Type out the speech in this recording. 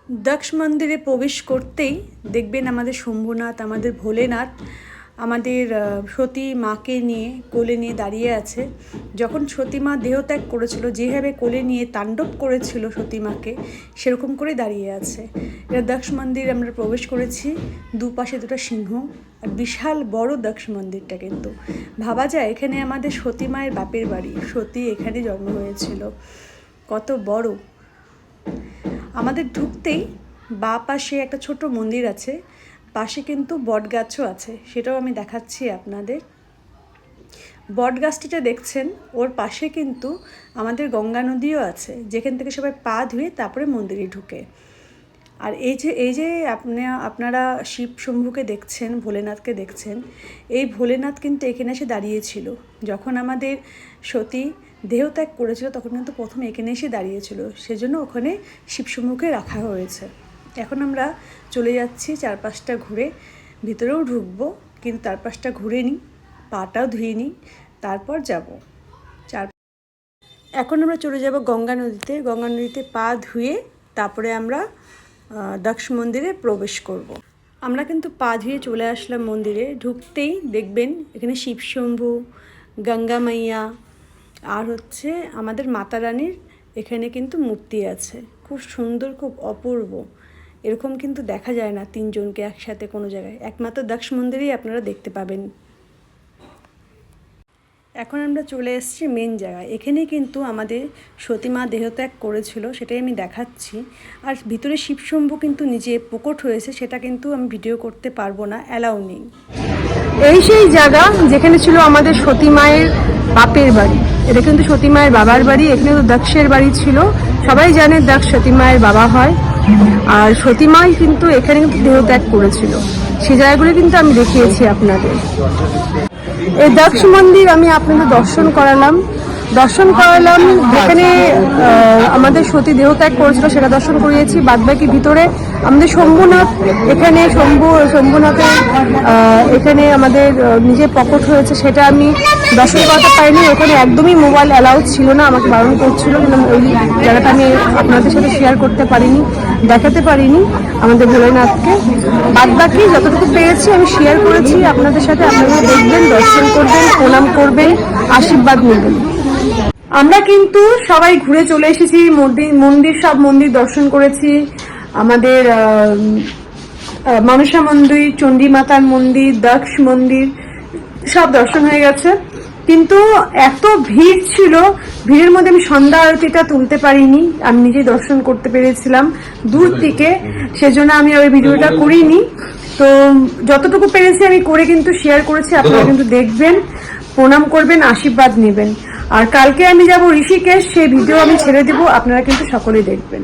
দক্ষ মন্দিরে প্রবেশ করতেই দেখবেন আমাদের শম্ভুনাথ, আমাদের ভোলেনাথ আমাদের সতী মাকে নিয়ে কোলে নিয়ে দাঁড়িয়ে আছে। যখন সতী মা দেহত্যাগ করেছিল, যেভাবে কোলে নিয়ে তাণ্ডব করেছিল সতী মাকে, সেরকম করে দাঁড়িয়ে আছে। এটা দক্ষ মন্দির আমরা প্রবেশ করেছি। দুপাশে দুটো সিংহ আর বিশাল বড় দক্ষ মন্দিরটা। কিন্তু ভাবা যায় এখানে আমাদের সতী মায়ের বাপের বাড়ি, সতী এখানে জন্ম হয়েছিল। কত বড়! আমাদের ঢুকতেই বাঁ পাশে একটা ছোট মন্দির আছে, পাশে কিন্তু বট গাছও আছে, সেটাও আমি দেখাচ্ছি আপনাদের। বট গাছটিতে দেখছেন ওর পাশে কিন্তু আমাদের গঙ্গা নদীও আছে, যেখান থেকে সবাই পা ধুয়ে তারপরে মন্দিরে ঢুকে। আর এই যে আপনারা শিব শম্ভুকে দেখছেন, ভোলেনাথকে দেখছেন, এই ভোলেনাথ কিন্তু এখানে এসে দাঁড়িয়েছিল। যখন আমাদের সতী দেহত্যাগ করেছিল তখন কিন্তু প্রথম এখানে এসে দাঁড়িয়েছিল, সেজন্য ওখানে শিব শম্ভুকে রাখা হয়েছে। এখন আমরা চলে যাচ্ছি চারপাশটা ঘুরে, ভিতরেও ঢুকবো, কিন্তু চারপাশটা ঘুরে নিই, পাটাও ধুয়ে নিই, তারপর যাব। এখন আমরা চলে যাব গঙ্গা নদীতে। গঙ্গা নদীতে পা ধুয়ে তারপরে আমরা দক্ষ মন্দিরে প্রবেশ করব। আমরা কিন্তু পা ধুয়ে চলে আসলাম মন্দিরে। ঢুকতেই দেখবেন এখানে শিবশম্ভু, গঙ্গা মাইয়া আর হচ্ছে আমাদের মাতা রানীর এখানে কিন্তু মূর্তি আছে। খুব সুন্দর, খুব অপূর্ব। এরকম কিন্তু দেখা যায় না তিনজনকে একসাথে কোনো জায়গায়, একমাত্র দক্ষ মন্দিরেই আপনারা দেখতে পাবেন। এখন আমরা চলে এসেছি মেন জায়গায়। এখানে কিন্তু আমাদের সতী মা দেহত্যাগ করেছিল, সেটাই আমি দেখাচ্ছি। আর ভিতরে শিবশম্ভু কিন্তু নিজে প্রকট হয়েছে, সেটা কিন্তু আমি ভিডিও করতে পারবো না, অ্যালাউ নেই। এই সেই জায়গা যেখানে ছিল আমাদের সতী মায়ের বাপের বাড়ি। এটা কিন্তু সতী মায়ের বাবার বাড়ি। এখানে তো দক্ষের বাড়ি ছিল, সবাই জানে দক্ষ সতী মায়ের বাবা হয়। আর সতী মাই কিন্তু এখানে কিন্তু দেহত্যাগ করেছিল, সেই জায়গাগুলো কিন্তু আমি দেখিয়েছি আপনাদের। এই দক্ষ মন্দির আমি আপনাদের দর্শন করালাম। যেখানে আমাদের সতী দেহত্যাগ করেছিল সেটা দর্শন করিয়েছি। বাদবাকি ভিতরে আমাদের শম্ভুনাথ, এখানে শম্ভুনাথের এখানে আমাদের নিজে প্রকট হয়েছে, সেটা আমি দর্শন করাতে পারিনি। ওখানে একদমই মোবাইল অ্যালাউড ছিল না, আমাকে বারণ করছিল, কিন্তু ওই জায়গাটা আমি আপনাদের সাথে শেয়ার করতে পারিনি, দেখাতে পারিনি আমাদের ভোলেনাথকে। বাদবাকি যতটুকু পেয়েছি আমি শেয়ার করেছি আপনাদের সাথে। আপনারা দেখবেন, দর্শন করবেন, প্রণাম করবেন, আশীর্বাদ নেবেন। আমরা কিন্তু সবাই ঘুরে চলে এসেছি সব মন্দির দর্শন করেছি। আমাদের মনসা মন্দির, চণ্ডী মাতার মন্দির, দক্ষ মন্দির সব দর্শন হয়ে গেছে। কিন্তু এত ভিড় ছিল, ভিড়ের মধ্যে আমি সন্ধ্যা আরতিটা তুলতে পারিনি। আমি নিজেই দর্শন করতে পেরেছিলাম দূর থেকে, সেজন্য আমি ওই ভিডিওটা করিনি। তো যতটুকু পেরেছি আমি করে কিন্তু শেয়ার করেছি। আপনারা কিন্তু দেখবেন, প্রণাম করবেন, আশীর্বাদ নেবেন। আর কালকে আমি যাব ঋষিকেশ, সেই ভিডিও আমি ছেড়ে দিব, আপনারা কিন্তু সকলেই দেখবেন।